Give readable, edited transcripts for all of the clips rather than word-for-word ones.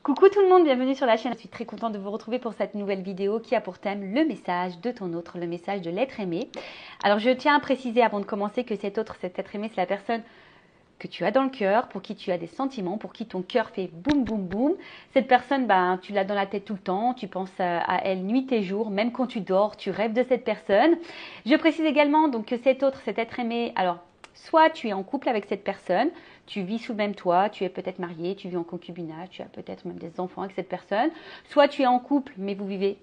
Coucou tout le monde, bienvenue sur la chaîne. Je suis très contente de vous retrouver pour cette nouvelle vidéo qui a pour thème le message de ton autre, le message de l'être aimé. Alors je tiens à préciser avant de commencer que cet autre, cet être aimé, c'est la personne que tu as dans le cœur, pour qui tu as des sentiments, pour qui ton cœur fait boum boum boum. Cette personne, tu l'as dans la tête tout le temps, tu penses à elle nuit et jour, même quand tu dors, tu rêves de cette personne. Je précise également donc que cet autre, cet être aimé, alors soit tu es en couple avec cette personne, tu vis sous le même toit, tu es peut-être marié, tu vis en concubinage, tu as peut-être même des enfants avec cette personne, soit tu es en couple mais vous vivez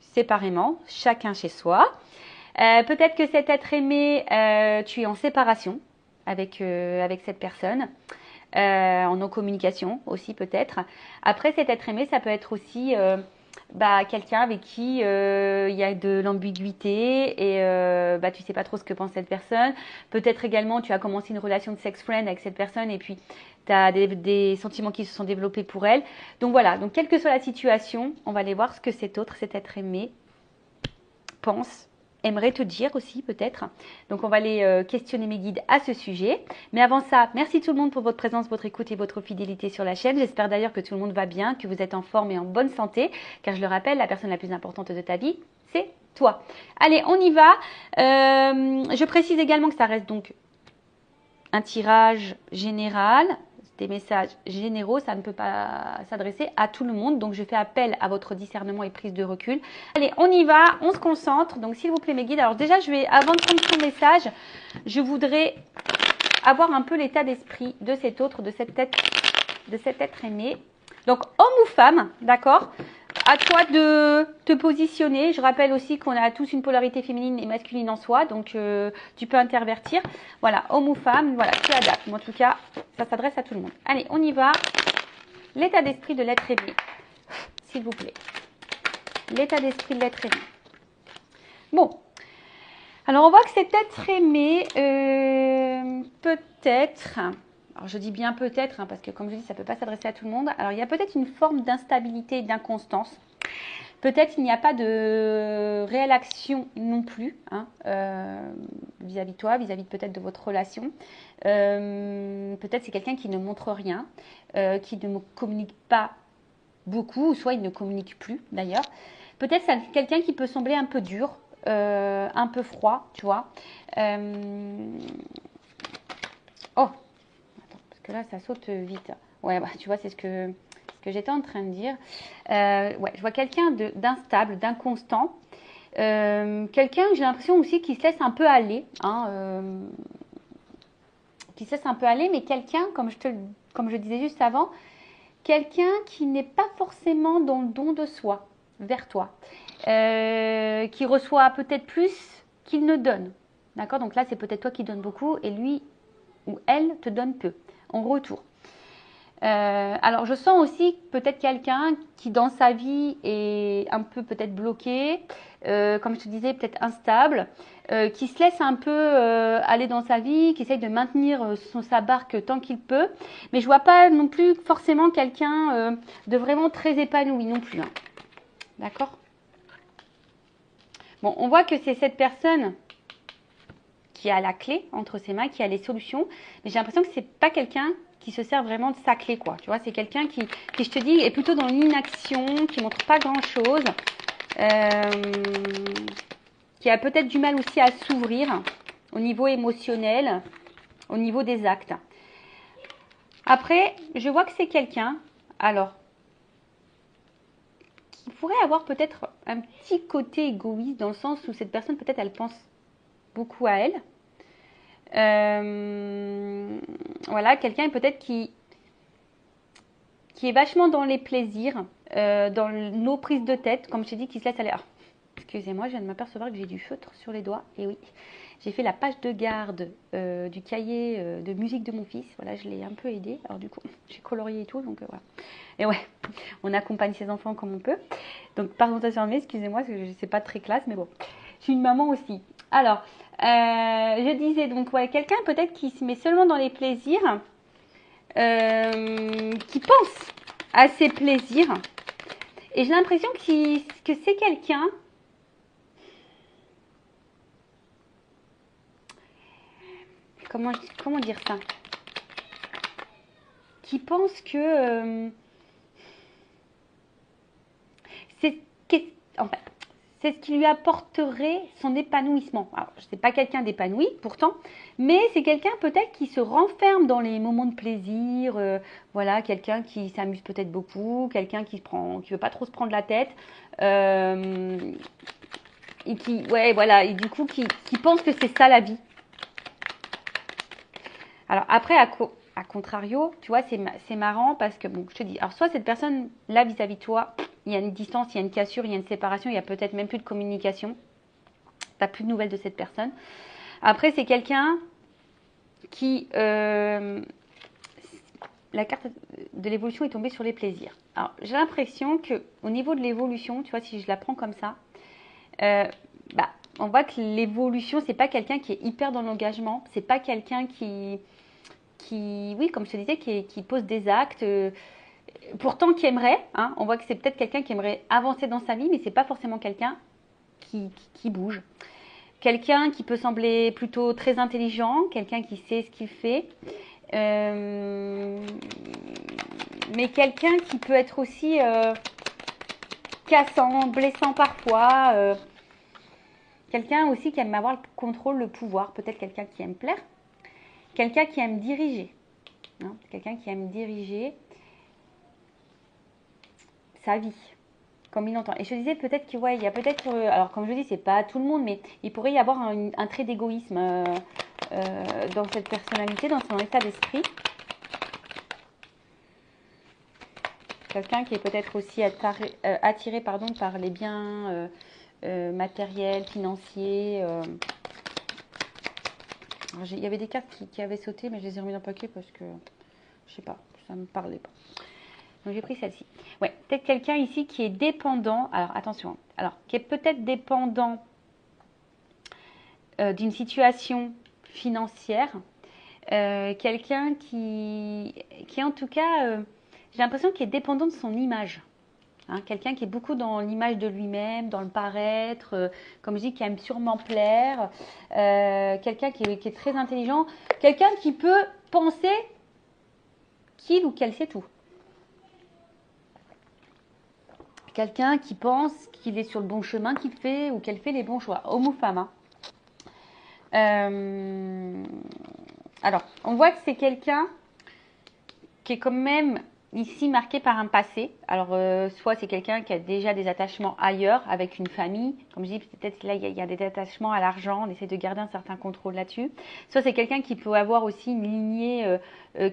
séparément, chacun chez soi. Peut-être que cet être aimé, tu es en séparation avec cette personne, en non-communication aussi peut-être. Après, cet être aimé, ça peut être aussi quelqu'un avec qui il y a de l'ambiguïté et tu sais pas trop ce que pense cette personne. Peut-être également, tu as commencé une relation de sex-friend avec cette personne et puis tu as des sentiments qui se sont développés pour elle. Donc voilà, donc quelle que soit la situation, on va aller voir ce que cet autre, cet être aimé, pense, aimerait te dire aussi peut-être. Donc on va aller questionner mes guides à ce sujet. Mais avant ça, merci tout le monde pour votre présence, votre écoute et votre fidélité sur la chaîne. J'espère d'ailleurs que tout le monde va bien, que vous êtes en forme et en bonne santé. Car je le rappelle, la personne la plus importante de ta vie, c'est toi. Allez, on y va. Je précise également que ça reste donc un tirage général. Des messages généraux, ça ne peut pas s'adresser à tout le monde. Donc, je fais appel à votre discernement et prise de recul. Allez, on y va, on se concentre. Donc, s'il vous plaît, mes guides. Alors, déjà, avant de prendre ton message, je voudrais avoir un peu l'état d'esprit de cet autre, de cet être aimé. Donc, homme ou femme, d'accord ? À toi de te positionner. Je rappelle aussi qu'on a tous une polarité féminine et masculine en soi, donc tu peux intervertir. Voilà, homme ou femme, voilà, tu adaptes. Mais en tout cas, ça s'adresse à tout le monde. Allez, on y va. L'état d'esprit de l'être aimé, s'il vous plaît. L'état d'esprit de l'être aimé. Bon, alors on voit que cet être aimé, peut-être... Alors, je dis bien peut-être, parce que comme je dis, ça ne peut pas s'adresser à tout le monde. Alors, il y a peut-être une forme d'instabilité et d'inconstance. Peut-être il n'y a pas de réelle action non plus vis-à-vis de toi, vis-à-vis peut-être de votre relation. Peut-être c'est quelqu'un qui ne montre rien, qui ne communique pas beaucoup, ou soit il ne communique plus d'ailleurs. Peut-être c'est quelqu'un qui peut sembler un peu dur, un peu froid, tu vois. Oh, que là, ça saute vite. Ouais, tu vois, c'est ce que j'étais en train de dire. Ouais, je vois quelqu'un d'instable, d'inconstant. Quelqu'un, j'ai l'impression aussi, qui se laisse un peu aller. Qui se laisse un peu aller, mais quelqu'un, comme je disais juste avant, quelqu'un qui n'est pas forcément dans le don de soi, vers toi. Qui reçoit peut-être plus qu'il ne donne. D'accord ? Donc là, c'est peut-être toi qui donnes beaucoup et lui ou elle te donne peu en retour. Alors, je sens aussi peut-être quelqu'un qui, dans sa vie, est un peu peut-être bloqué, comme je te disais, peut-être instable, qui se laisse un peu aller dans sa vie, qui essaye de maintenir sa barque tant qu'il peut. Mais je ne vois pas non plus forcément quelqu'un de vraiment très épanoui non plus. Hein. D'accord ? Bon, on voit que c'est cette personne qui a la clé entre ses mains, qui a les solutions. Mais j'ai l'impression que c'est pas quelqu'un qui se sert vraiment de sa clé, quoi. Tu vois, c'est quelqu'un qui, je te dis, est plutôt dans l'inaction, qui montre pas grand-chose, qui a peut-être du mal aussi à s'ouvrir au niveau émotionnel, au niveau des actes. Après, je vois que c'est quelqu'un, alors, qui pourrait avoir peut-être un petit côté égoïste, dans le sens où cette personne, peut-être, elle pense beaucoup à elle. Voilà, quelqu'un peut-être qui est vachement dans les plaisirs, dans nos prises de tête, comme je t'ai dit, qui se laisse aller. Ah, excusez-moi, je viens de m'apercevoir que j'ai du feutre sur les doigts. Et oui, j'ai fait la page de garde du cahier de musique de mon fils. Voilà, je l'ai un peu aidé. Alors du coup, j'ai colorié et tout, donc voilà. Et ouais, on accompagne ses enfants comme on peut. Donc, pardon, excusez-moi, c'est pas très classe, mais bon. Je suis une maman aussi. Alors, je disais donc, ouais, quelqu'un peut-être qui se met seulement dans les plaisirs, qui pense à ses plaisirs. Et j'ai l'impression que c'est quelqu'un comment dire ça, qui pense que c'est en fait, c'est ce qui lui apporterait son épanouissement. Alors, je sais pas quelqu'un d'épanoui pourtant, mais c'est quelqu'un peut-être qui se renferme dans les moments de plaisir. Voilà, quelqu'un qui s'amuse peut-être beaucoup, quelqu'un qui veut pas trop se prendre la tête. Et qui, ouais, voilà, et du coup, qui pense que c'est ça la vie. Alors après, à contrario, tu vois, c'est marrant parce que, bon, je te dis, alors soit cette personne, là, vis-à-vis de toi, il y a une distance, il y a une cassure, il y a une séparation, il y a peut-être même plus de communication. Tu n'as plus de nouvelles de cette personne. Après, c'est quelqu'un qui... la carte de l'évolution est tombée sur les plaisirs. Alors, j'ai l'impression qu'au niveau de l'évolution, tu vois, si je la prends comme ça, on voit que l'évolution, c'est pas quelqu'un qui est hyper dans l'engagement, c'est pas quelqu'un qui, oui, comme je te disais, qui pose des actes, pourtant qui aimerait, hein, on voit que c'est peut-être quelqu'un qui aimerait avancer dans sa vie, mais c'est pas forcément quelqu'un qui bouge. Quelqu'un qui peut sembler plutôt très intelligent, quelqu'un qui sait ce qu'il fait, mais quelqu'un qui peut être aussi cassant, blessant parfois, quelqu'un aussi qui aime avoir le contrôle, le pouvoir, peut-être quelqu'un qui aime plaire, quelqu'un qui aime diriger, hein, quelqu'un qui aime diriger sa vie, comme il entend. Et je te disais peut-être que, ouais, il y a peut-être, alors comme je dis, c'est pas tout le monde, mais il pourrait y avoir un trait d'égoïsme dans cette personnalité, dans son état d'esprit. Quelqu'un qui est peut-être aussi attiré par les biens matériels, financiers. Il y avait des cartes qui avaient sauté, mais je les ai remis dans le paquet parce que, je sais pas, ça ne me parlait pas. Donc j'ai pris celle-ci. Ouais, peut-être quelqu'un ici qui est dépendant. Alors attention, alors qui est peut-être dépendant d'une situation financière. Quelqu'un qui en tout cas, j'ai l'impression qu'il est dépendant de son image. Hein, quelqu'un qui est beaucoup dans l'image de lui-même, dans le paraître, comme je dis, qui aime sûrement plaire. Quelqu'un qui est très intelligent. Quelqu'un qui peut penser qu'il ou qu'elle sait tout. Quelqu'un qui pense qu'il est sur le bon chemin, qu'il fait ou qu'elle fait les bons choix, homme ou femme. Hein. Alors, on voit que c'est quelqu'un qui est quand même ici marqué par un passé. Alors, soit c'est quelqu'un qui a déjà des attachements ailleurs, avec une famille. Comme je dis, peut-être là, il y a des attachements à l'argent. On essaie de garder un certain contrôle là-dessus. Soit c'est quelqu'un qui peut avoir aussi une lignée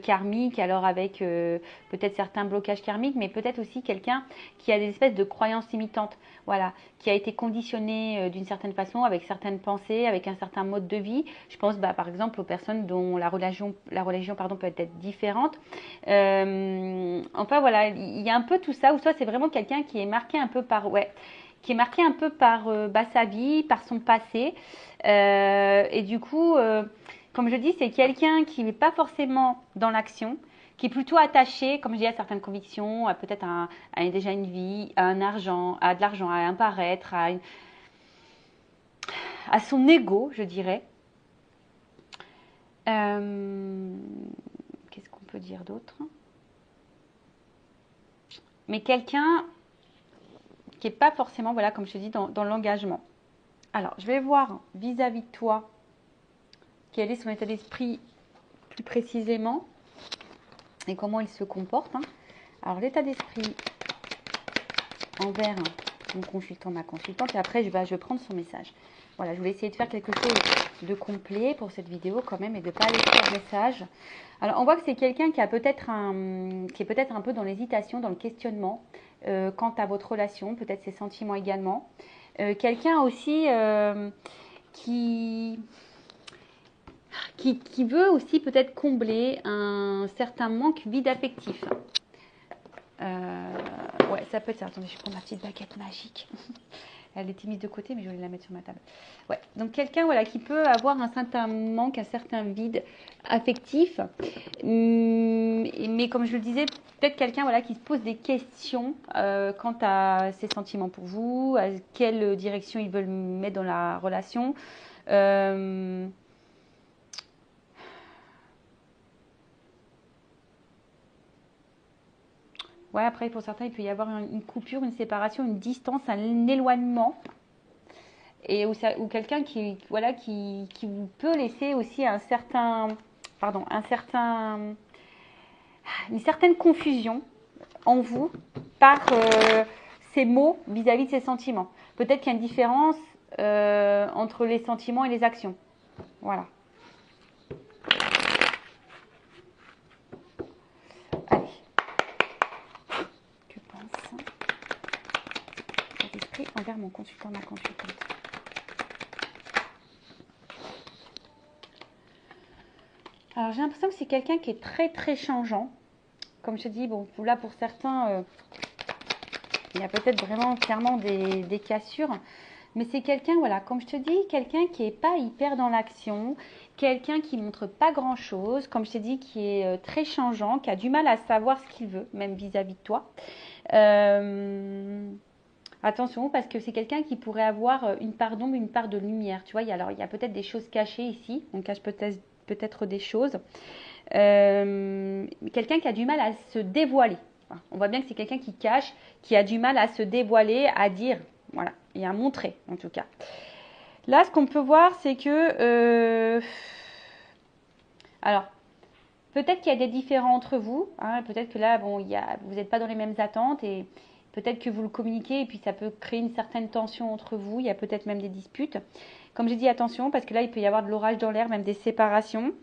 karmique, alors avec peut-être certains blocages karmiques, mais peut-être aussi quelqu'un qui a des espèces de croyances limitantes. Voilà, qui a été conditionné d'une certaine façon, avec certaines pensées, avec un certain mode de vie. Je pense par exemple aux personnes dont la religion peut être différente. Enfin voilà, il y a un peu tout ça, ou soit c'est vraiment quelqu'un qui est marqué un peu par, sa vie, par son passé. Et du coup, comme je dis, c'est quelqu'un qui n'est pas forcément dans l'action, qui est plutôt attaché, comme je dis, à certaines convictions, à peut-être déjà une vie, à un argent, à de l'argent, à un paraître, à son ego, je dirais. Qu'est-ce qu'on peut dire d'autre ? Mais quelqu'un qui n'est pas forcément, voilà, comme je te dis, dans l'engagement. Alors, je vais voir vis-à-vis de toi quel est son état d'esprit plus précisément et comment il se comporte. Hein. Alors, l'état d'esprit envers mon consultant, ma consultante, et après, je vais prendre son message. Voilà, je voulais essayer de faire quelque chose de complet pour cette vidéo quand même et de ne pas aller sur le message. Alors, on voit que c'est quelqu'un qui est peut-être un peu dans l'hésitation, dans le questionnement quant à votre relation, peut-être ses sentiments également. Quelqu'un aussi qui veut aussi peut-être combler un certain manque vide affectif. Ouais, ça peut être ça. Attendez, je prends ma petite baguette magique. Elle était mise de côté, mais je voulais la mettre sur ma table. Ouais, donc quelqu'un voilà, qui peut avoir un certain manque, un certain vide affectif. Mais comme je le disais, peut-être quelqu'un voilà, qui se pose des questions quant à ses sentiments pour vous, à quelle direction ils veulent mettre dans la relation. Ouais, après, pour certains, il peut y avoir une coupure, une séparation, une distance, un éloignement. Et ou quelqu'un qui, voilà, qui vous peut laisser aussi un certain, pardon, une certaine confusion en vous par ces mots vis-à-vis de ses sentiments. Peut-être qu'il y a une différence entre les sentiments et les actions. Voilà. Allez. Que pense cet esprit envers mon consultant, ma consultante? Alors j'ai l'impression que c'est quelqu'un qui est très très changeant. Comme je te dis, bon, là pour certains, il y a peut-être vraiment clairement des cassures. Mais c'est quelqu'un, voilà, comme je te dis, quelqu'un qui n'est pas hyper dans l'action, quelqu'un qui montre pas grand-chose, comme je t'ai dit, qui est très changeant, qui a du mal à savoir ce qu'il veut, même vis-à-vis de toi. Attention, parce que c'est quelqu'un qui pourrait avoir une part d'ombre, une part de lumière. Tu vois, il y a peut-être des choses cachées ici. On cache peut-être des choses. Quelqu'un qui a du mal à se dévoiler. Enfin, on voit bien que c'est quelqu'un qui cache, qui a du mal à se dévoiler, à dire, voilà, et à montrer en tout cas. Là, ce qu'on peut voir, c'est que, alors, peut-être qu'il y a des différends entre vous. Hein, peut-être que là, bon, vous n'êtes pas dans les mêmes attentes et peut-être que vous le communiquez et puis ça peut créer une certaine tension entre vous. Il y a peut-être même des disputes. Comme j'ai dit, attention, parce que là, il peut y avoir de l'orage dans l'air, même des séparations.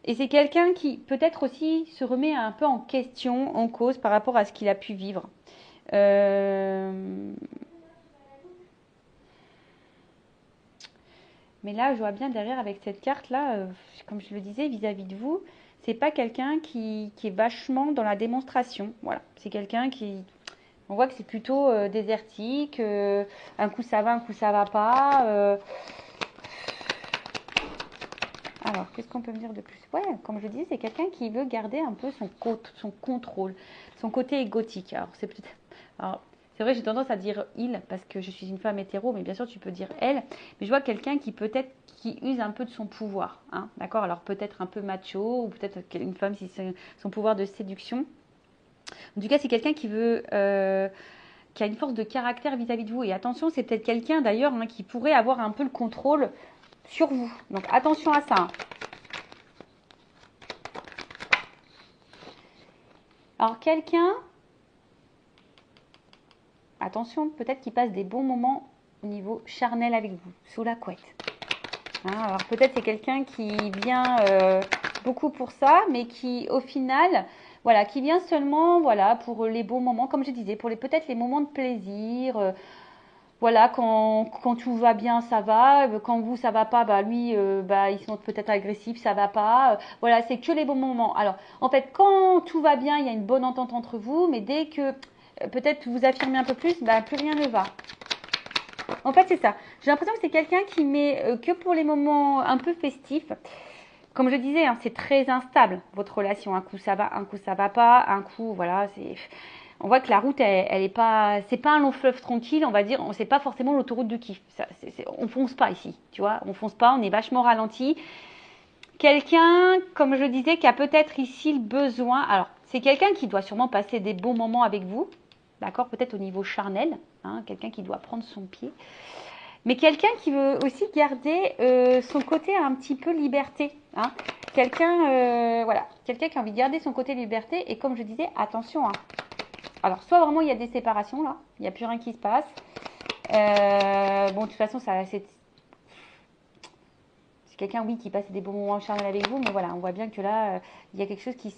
Et c'est quelqu'un qui peut-être aussi se remet un peu en question, en cause par rapport à ce qu'il a pu vivre. Mais là, je vois bien derrière avec cette carte-là, comme je le disais, vis-à-vis de vous, c'est pas quelqu'un qui est vachement dans la démonstration. Voilà, c'est quelqu'un qui, on voit que c'est plutôt désertique. Un coup ça va, un coup ça va pas. Alors, qu'est-ce qu'on peut me dire de plus? Ouais, comme je dis, c'est quelqu'un qui veut garder un peu son contrôle, son côté égotique. Alors, c'est vrai, j'ai tendance à dire il parce que je suis une femme hétéro, mais bien sûr, tu peux dire elle. Mais je vois quelqu'un qui use un peu de son pouvoir. Hein, d'accord? Alors, peut-être un peu macho, ou peut-être une femme si c'est son pouvoir de séduction. En tout cas, c'est quelqu'un qui a une force de caractère vis-à-vis de vous. Et attention, c'est peut-être quelqu'un d'ailleurs hein, qui pourrait avoir un peu le contrôle sur vous. Donc, attention à ça. Hein. Alors quelqu'un, attention, peut-être qu'il passe des bons moments au niveau charnel avec vous, sous la couette. Hein, alors peut-être c'est quelqu'un qui vient beaucoup pour ça, mais qui au final, voilà, qui vient seulement, voilà, pour les bons moments, comme je disais, pour peut-être les moments de plaisir. Voilà, quand tout va bien, ça va. Quand vous, ça va pas, bah lui, bah il se montre peut-être agressif, ça va pas. Voilà, c'est que les bons moments. Alors, en fait, quand tout va bien, il y a une bonne entente entre vous, mais dès que peut-être vous affirmez un peu plus, bah plus rien ne va. En fait, c'est ça. J'ai l'impression que c'est quelqu'un qui met que pour les moments un peu festifs. Comme je disais, hein, c'est très instable votre relation. Un coup ça va, un coup ça va pas, un coup voilà, c'est. On voit que la route, elle est pas, c'est pas un long fleuve tranquille, on va dire. C'est pas forcément l'autoroute du kiff. On fonce pas ici, tu vois. On fonce pas, on est vachement ralenti. Quelqu'un, comme je disais, qui a peut-être ici le besoin. Alors, c'est quelqu'un qui doit sûrement passer des bons moments avec vous, d'accord. Peut-être au niveau charnel, hein, quelqu'un qui doit prendre son pied. Mais quelqu'un qui veut aussi garder son côté un petit peu liberté. Hein. Quelqu'un voilà, quelqu'un qui a envie de garder son côté liberté. Et comme je disais, attention. Hein. Alors, soit vraiment il y a des séparations là, il n'y a plus rien qui se passe. Bon, de toute façon, c'est quelqu'un, oui, qui passe des bons moments charnels avec vous. Mais voilà, on voit bien que là, il y a quelque chose qui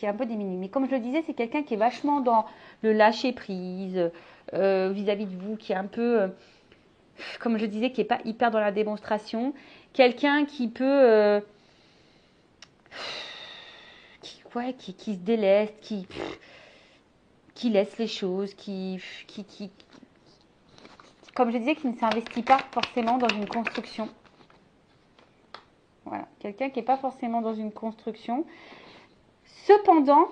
est un peu diminué. Mais comme je le disais, c'est quelqu'un qui est vachement dans le lâcher prise vis-à-vis de vous, qui est un peu comme je disais, qui n'est pas hyper dans la démonstration. Quelqu'un qui peut... qui se déleste, qui laisse les choses, comme je disais, qui ne s'investit pas forcément dans une construction. Voilà, quelqu'un qui n'est pas forcément dans une construction. Cependant,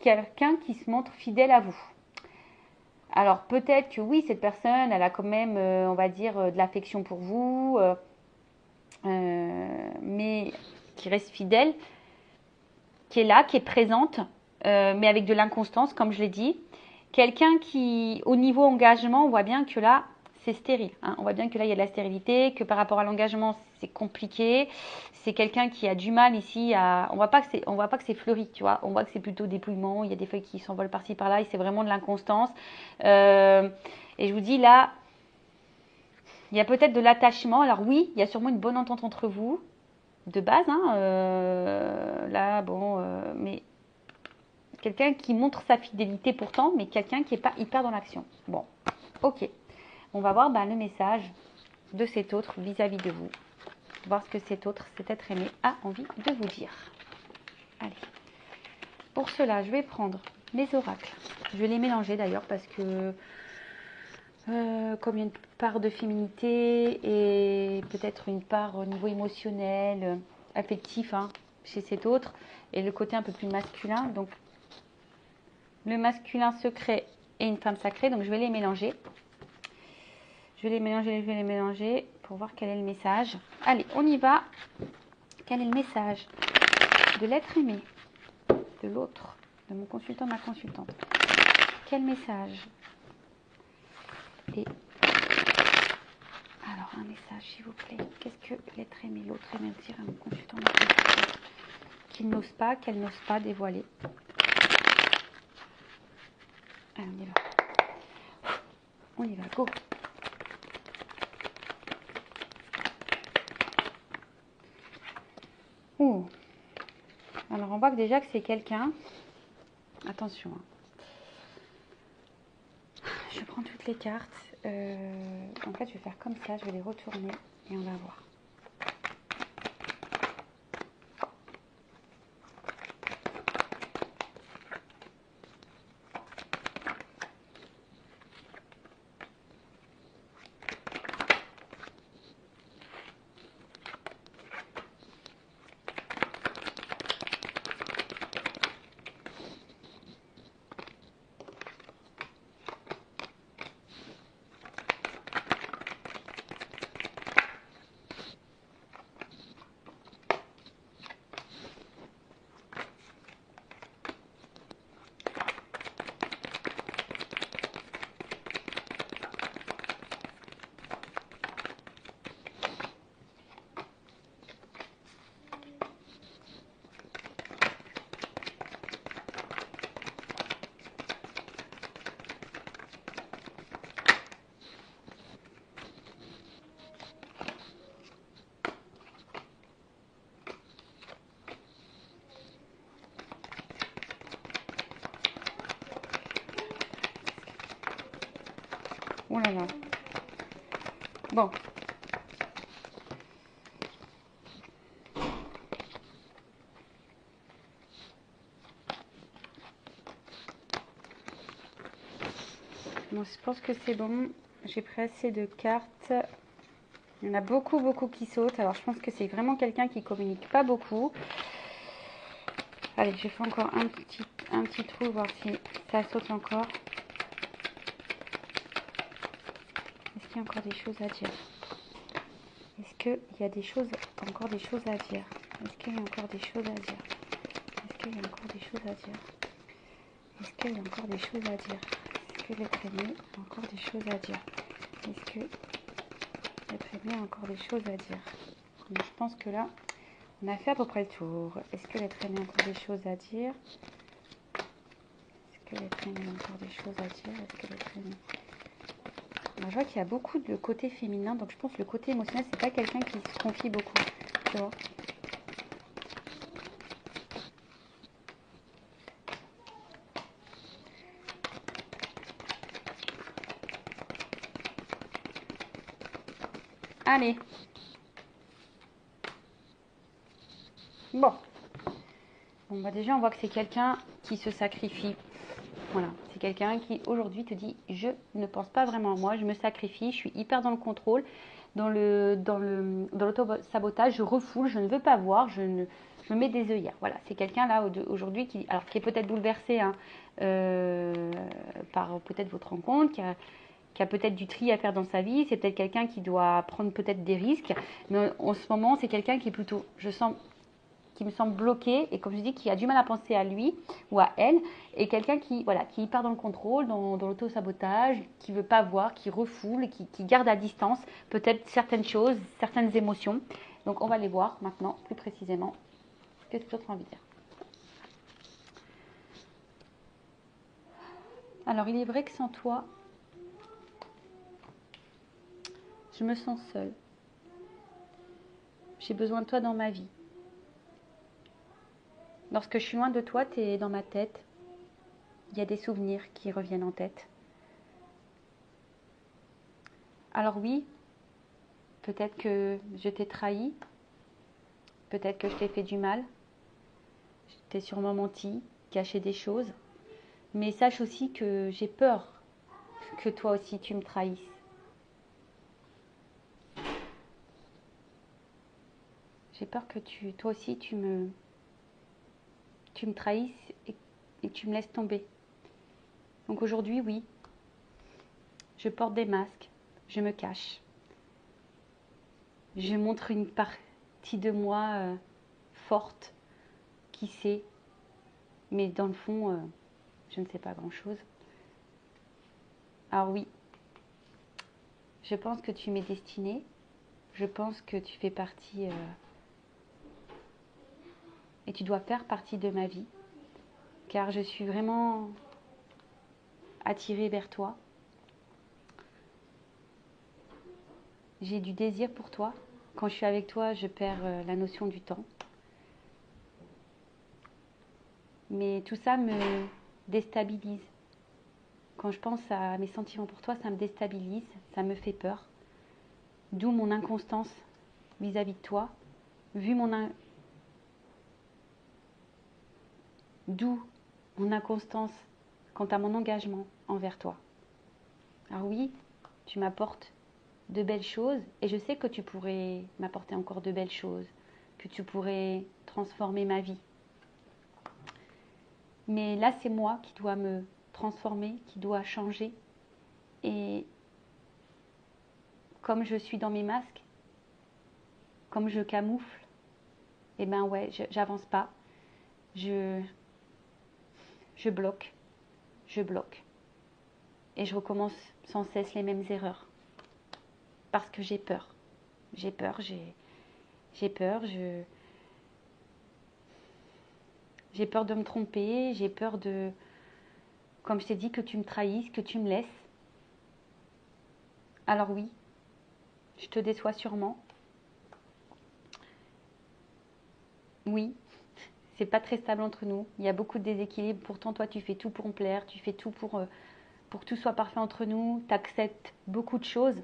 quelqu'un qui se montre fidèle à vous. Alors peut-être que oui, cette personne, elle a quand même, on va dire, de l'affection pour vous, mais qui reste fidèle. qui est là, qui est présente, mais avec de l'inconstance, comme je l'ai dit. Quelqu'un qui, au niveau engagement, on voit bien que là, c'est stérile. Hein. On voit bien que là, il y a de la stérilité, que par rapport à l'engagement, c'est compliqué. C'est quelqu'un qui a du mal ici à... On voit pas que c'est fleuri, tu vois. On voit que c'est plutôt dépouillement. Il y a des feuilles qui s'envolent par-ci, par-là. Et c'est vraiment de l'inconstance. Et je vous dis, là, il y a peut-être de l'attachement. Alors oui, il y a sûrement une bonne entente entre vous, de base. Hein. Là, bon, mais... Quelqu'un qui montre sa fidélité pourtant, mais quelqu'un qui n'est pas hyper dans l'action. Bon, ok. On va voir le message de cet autre vis-à-vis de vous. Voir ce que cet autre, cet être aimé, a envie de vous dire. Allez. Pour cela, je vais prendre mes oracles. Je vais les mélanger d'ailleurs parce que comme il y a une part de féminité et peut-être une part au niveau émotionnel, affectif hein, chez cet autre, et le côté un peu plus masculin, donc le masculin secret et une femme sacrée, donc je vais les mélanger. Je vais les mélanger pour voir quel est le message. Allez, on y va. Quel est le message de l'être aimé, de l'autre, de mon consultant, de ma consultante? Quel message? Et alors, un message, s'il vous plaît. Qu'est-ce que l'être aimé, l'autre aimé dire à mon consultant, ma consultante, qu'il n'ose pas, qu'elle n'ose pas dévoiler? Allez, on y va. On y va, go. Ouh. Alors, on voit que déjà que c'est quelqu'un. Attention. Hein. Je prends toutes les cartes. En fait, je vais faire comme ça. Je vais les retourner et on va voir. Oh là là. Bon. Bon, je pense que c'est bon. J'ai pris assez de cartes. Il y en a beaucoup, beaucoup qui sautent. Alors, je pense que c'est vraiment quelqu'un qui communique pas beaucoup. Allez, je fais encore un petit trou, voir si ça saute encore. Est-ce qu'il y a encore des choses à dire? Est-ce qu'il y a encore des choses à dire? Est-ce qu'il y a encore des choses à dire? Est-ce qu'il y a encore des choses à dire? Est-ce qu'il y a encore des choses à dire? Est-ce que l'être aimé a encore des choses à dire? Est-ce que l'être aimé a encore des choses à dire? Donc, je pense que là, on a fait à peu près le tour. Est-ce que l'être aimé a encore des choses à dire? Est-ce que l'être aimé a encore des choses à dire? Est-ce que l'être aimé... Alors, je vois qu'il y a beaucoup de côté féminin, donc je pense que le côté émotionnel, c'est pas quelqu'un qui se confie beaucoup. Tu vois? Allez. Bon. Bon, bah déjà, on voit que c'est quelqu'un qui se sacrifie. Voilà, c'est quelqu'un qui aujourd'hui te dit je ne pense pas vraiment à moi, je me sacrifie, je suis hyper dans le contrôle, dans l'auto-sabotage, je refoule, je ne veux pas voir, je me mets des œillères. Voilà, c'est quelqu'un là aujourd'hui qui est peut-être bouleversé hein, par peut-être votre rencontre, qui a peut-être du tri à faire dans sa vie, c'est peut-être quelqu'un qui doit prendre peut-être des risques, mais en ce moment c'est quelqu'un qui est plutôt, je sens, qui me semble bloqué et comme je dis, qui a du mal à penser à lui ou à elle, et quelqu'un qui, voilà, qui part dans le contrôle, dans l'auto-sabotage, qui ne veut pas voir, qui refoule, qui garde à distance peut-être certaines choses, certaines émotions. Donc on va les voir maintenant plus précisément. Qu'est-ce que tu as envie de dire? Alors il est vrai que sans toi, je me sens seule. J'ai besoin de toi dans ma vie. Lorsque je suis loin de toi, tu es dans ma tête. Il y a des souvenirs qui reviennent en tête. Alors oui, peut-être que je t'ai trahi. Peut-être que je t'ai fait du mal. Je t'ai sûrement menti, caché des choses. Mais sache aussi que j'ai peur que toi aussi tu me trahisses. J'ai peur que toi aussi tu me trahisses et tu me laisses tomber. Donc aujourd'hui, oui, je porte des masques, je me cache. Je montre une partie de moi forte, qui sait, mais dans le fond, je ne sais pas grand-chose. Alors oui, je pense que tu m'es destinée, je pense que tu fais partie et tu dois faire partie de ma vie, car je suis vraiment attirée vers toi. J'ai du désir pour toi. Quand je suis avec toi, je perds la notion du temps. Mais tout ça me déstabilise. Quand je pense à mes sentiments pour toi, ça me déstabilise, ça me fait peur. D'où mon inconstance vis-à-vis de toi. D'où mon inconstance quant à mon engagement envers toi. Alors oui, tu m'apportes de belles choses et je sais que tu pourrais m'apporter encore de belles choses, que tu pourrais transformer ma vie. Mais là, c'est moi qui dois me transformer, qui dois changer. Et comme je suis dans mes masques, comme je camoufle, eh ben ouais, j'avance pas. Je bloque, je bloque. Et je recommence sans cesse les mêmes erreurs. Parce que j'ai peur. J'ai peur, j'ai peur, j'ai peur de me tromper, j'ai peur de, comme je t'ai dit, que tu me trahisses, que tu me laisses. Alors oui, je te déçois sûrement. Oui, c'est pas très stable entre nous. Il y a beaucoup de déséquilibre. Pourtant, toi, tu fais tout pour me plaire, tu fais tout pour que tout soit parfait entre nous. Tu acceptes beaucoup de choses.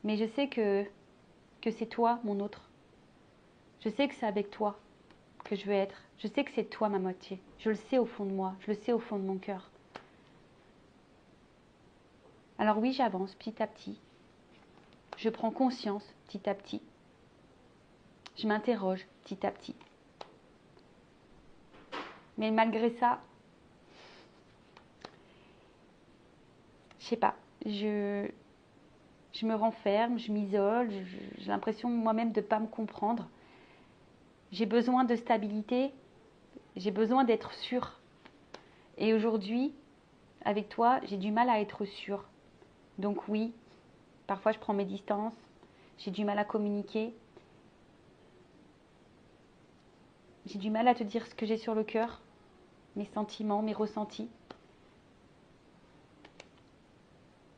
Mais je sais que c'est toi, mon autre. Je sais que c'est avec toi que je veux être. Je sais que c'est toi, ma moitié. Je le sais au fond de moi. Je le sais au fond de mon cœur. Alors oui, j'avance petit à petit. Je prends conscience petit à petit. Je m'interroge petit à petit. Mais malgré ça, je sais pas, je me renferme, je m'isole, j'ai l'impression moi-même de ne pas me comprendre. J'ai besoin de stabilité, j'ai besoin d'être sûre. Et aujourd'hui, avec toi, j'ai du mal à être sûre. Donc oui, parfois je prends mes distances, j'ai du mal à communiquer. J'ai du mal à te dire ce que j'ai sur le cœur, mes sentiments, mes ressentis.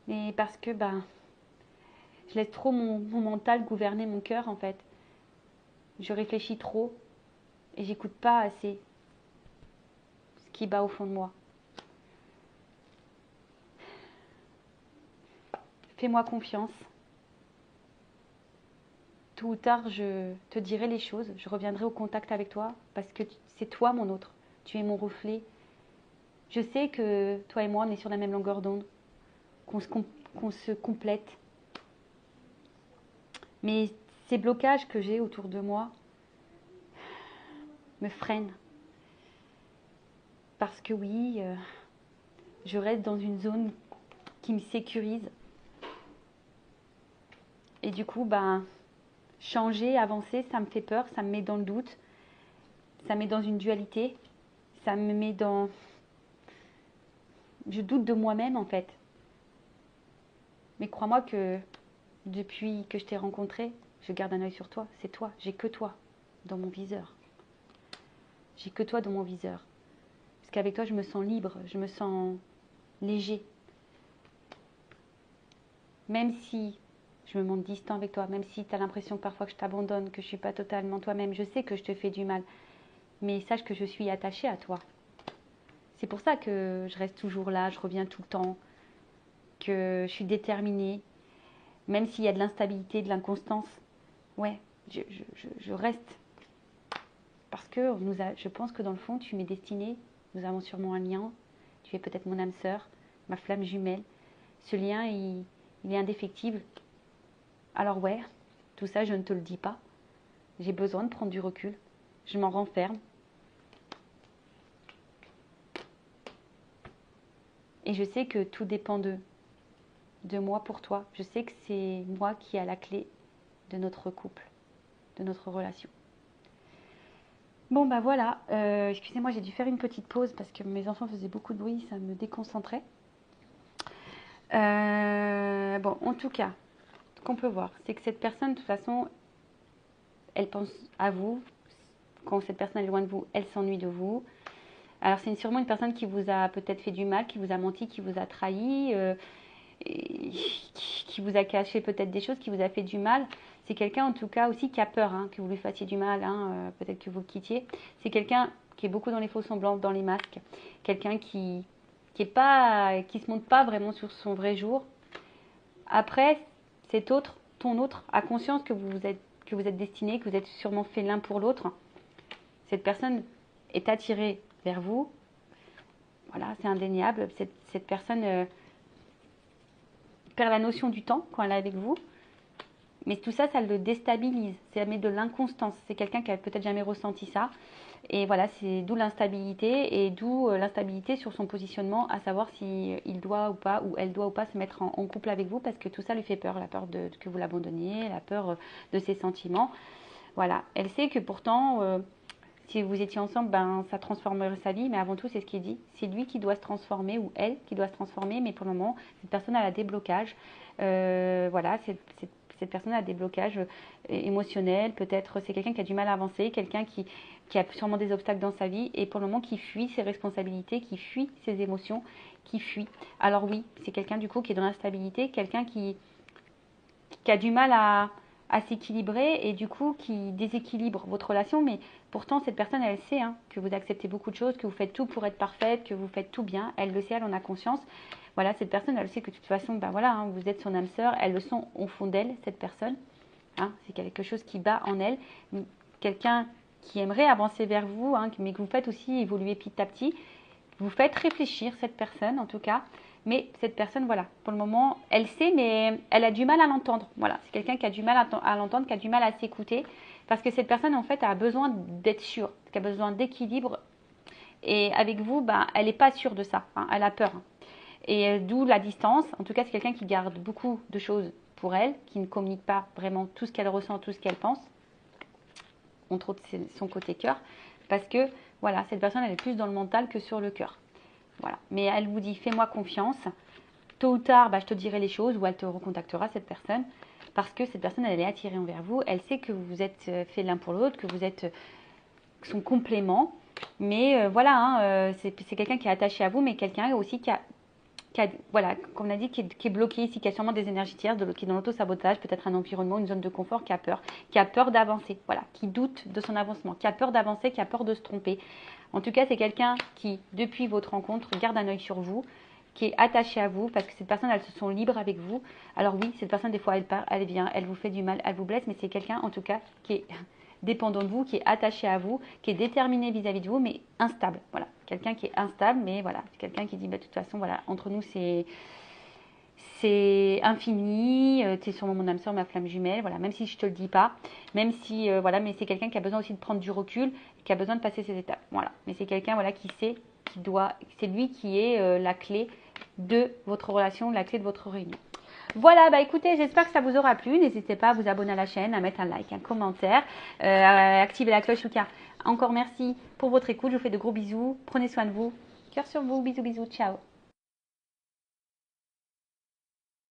Mais parce que je laisse trop mon mental gouverner mon cœur en fait. Je réfléchis trop et j'écoute pas assez ce qui bat au fond de moi. Fais-moi confiance. Tôt ou tard, je te dirai les choses. Je reviendrai au contact avec toi parce que c'est toi mon autre. Tu es mon reflet. Je sais que toi et moi, on est sur la même longueur d'onde, qu'on se complète. Mais ces blocages que j'ai autour de moi me freinent. Parce que oui, je reste dans une zone qui me sécurise. Et du coup, changer, avancer, ça me fait peur, ça me met dans le doute, ça me met dans une dualité, ça me met dans... Je doute de moi-même en fait. Mais crois-moi que depuis que je t'ai rencontré, je garde un œil sur toi, c'est toi, j'ai que toi dans mon viseur. J'ai que toi dans mon viseur. Parce qu'avec toi, je me sens libre, je me sens léger. Même si je me montre distant avec toi, même si tu as l'impression que parfois que je t'abandonne, que je ne suis pas totalement toi-même, je sais que je te fais du mal. Mais sache que je suis attachée à toi. C'est pour ça que je reste toujours là, je reviens tout le temps, que je suis déterminée. Même s'il y a de l'instabilité, de l'inconstance, ouais, je reste. Parce que je pense que dans le fond, tu m'es destinée, nous avons sûrement un lien, tu es peut-être mon âme sœur, ma flamme jumelle. Ce lien, il est indéfectible. Alors ouais, tout ça, je ne te le dis pas. J'ai besoin de prendre du recul. Je m'en renferme. Et je sais que tout dépend de moi pour toi. Je sais que c'est moi qui ai la clé de notre couple, de notre relation. Bon bah voilà, excusez-moi, j'ai dû faire une petite pause parce que mes enfants faisaient beaucoup de bruit, ça me déconcentrait. Bon, en tout cas, ce qu'on peut voir, c'est que cette personne, de toute façon, elle pense à vous. Quand cette personne est loin de vous, elle s'ennuie de vous. Alors c'est sûrement une personne qui vous a peut-être fait du mal, qui vous a menti, qui vous a trahi, qui vous a caché peut-être des choses, qui vous a fait du mal. C'est quelqu'un en tout cas aussi qui a peur que vous lui fassiez du mal, peut-être que vous le quittiez. C'est quelqu'un qui est beaucoup dans les faux semblants, dans les masques. Quelqu'un qui se montre pas vraiment sur son vrai jour. Après, ton autre, a conscience que vous êtes destinés, que vous êtes sûrement fait l'un pour l'autre. Cette personne est attirée vers vous. Voilà, c'est indéniable. Cette personne perd la notion du temps quand elle est avec vous. Mais tout ça, ça le déstabilise. Ça met de l'inconstance. C'est quelqu'un qui a peut-être jamais ressenti ça. Et voilà, c'est d'où l'instabilité et d'où l'instabilité sur son positionnement, à savoir si il doit ou pas, ou elle doit ou pas se mettre en couple avec vous, parce que tout ça lui fait peur. La peur que vous l'abandonniez, la peur de ses sentiments. Voilà, elle sait que pourtant, si vous étiez ensemble, ben, ça transformerait sa vie, mais avant tout, c'est ce qu'il dit. C'est lui qui doit se transformer, ou elle qui doit se transformer, mais pour le moment, cette personne a des blocages. Voilà, cette personne a des blocages émotionnels, peut-être c'est quelqu'un qui a du mal à avancer, quelqu'un qui a sûrement des obstacles dans sa vie, et pour le moment qui fuit ses responsabilités, qui fuit ses émotions, qui fuit. Alors oui, c'est quelqu'un du coup qui est dans l'instabilité, quelqu'un qui a du mal à s'équilibrer et du coup qui déséquilibre votre relation, mais pourtant cette personne elle sait que vous acceptez beaucoup de choses, que vous faites tout pour être parfaite, que vous faites tout bien, elle le sait, elle en a conscience. Voilà, cette personne elle sait que de toute façon, ben voilà, vous êtes son âme sœur, elle le sent au fond d'elle, cette personne, c'est quelque chose qui bat en elle, quelqu'un qui aimerait avancer vers vous, mais que vous faites aussi évoluer petit à petit, vous faites réfléchir cette personne en tout cas. Mais cette personne, voilà, pour le moment, elle sait, mais elle a du mal à l'entendre. Voilà, c'est quelqu'un qui a du mal à l'entendre, qui a du mal à s'écouter. Parce que cette personne, en fait, a besoin d'être sûre, qui a besoin d'équilibre. Et avec vous, elle n'est pas sûre de ça. Elle a peur. Et d'où la distance. En tout cas, c'est quelqu'un qui garde beaucoup de choses pour elle, qui ne communique pas vraiment tout ce qu'elle ressent, tout ce qu'elle pense. Entre autres, c'est son côté cœur. Parce que, voilà, cette personne, elle est plus dans le mental que sur le cœur. Voilà. Mais elle vous dit, fais-moi confiance. Tôt ou tard, je te dirai les choses ou elle te recontactera, cette personne. Parce que cette personne, elle est attirée envers vous. Elle sait que vous êtes fait l'un pour l'autre, que vous êtes son complément. Mais voilà, c'est quelqu'un qui est attaché à vous, mais quelqu'un aussi qui a voilà, comme on a dit, qui est bloqué ici, qui a sûrement des énergies tierces, qui est dans l'auto-sabotage, peut-être un environnement, une zone de confort, qui a peur d'avancer, voilà, qui doute de son avancement, qui a peur d'avancer, qui a peur de se tromper. En tout cas, c'est quelqu'un qui, depuis votre rencontre, garde un œil sur vous, qui est attaché à vous, parce que cette personne, elle se sent libre avec vous. Alors oui, cette personne, des fois, elle part, elle vient, elle vous fait du mal, elle vous blesse, mais c'est quelqu'un, en tout cas, qui est dépendant de vous, qui est attaché à vous, qui est déterminé vis-à-vis de vous, mais instable. Voilà, quelqu'un qui est instable, mais voilà, c'est quelqu'un qui dit, de toute façon, voilà, entre nous, c'est infini, tu es sûrement mon âme sœur, ma flamme jumelle, voilà, même si je te le dis pas, même si, voilà, mais c'est quelqu'un qui a besoin aussi de prendre du recul, qui a besoin de passer ces étapes, voilà. Mais c'est quelqu'un, voilà, qui sait, c'est lui qui est la clé de votre relation, la clé de votre réunion. Voilà, bah écoutez, j'espère que ça vous aura plu. N'hésitez pas à vous abonner à la chaîne, à mettre un like, un commentaire, à activer la cloche. Lucas, encore merci pour votre écoute. Je vous fais de gros bisous. Prenez soin de vous. Cœur sur vous. Bisous, bisous. Ciao.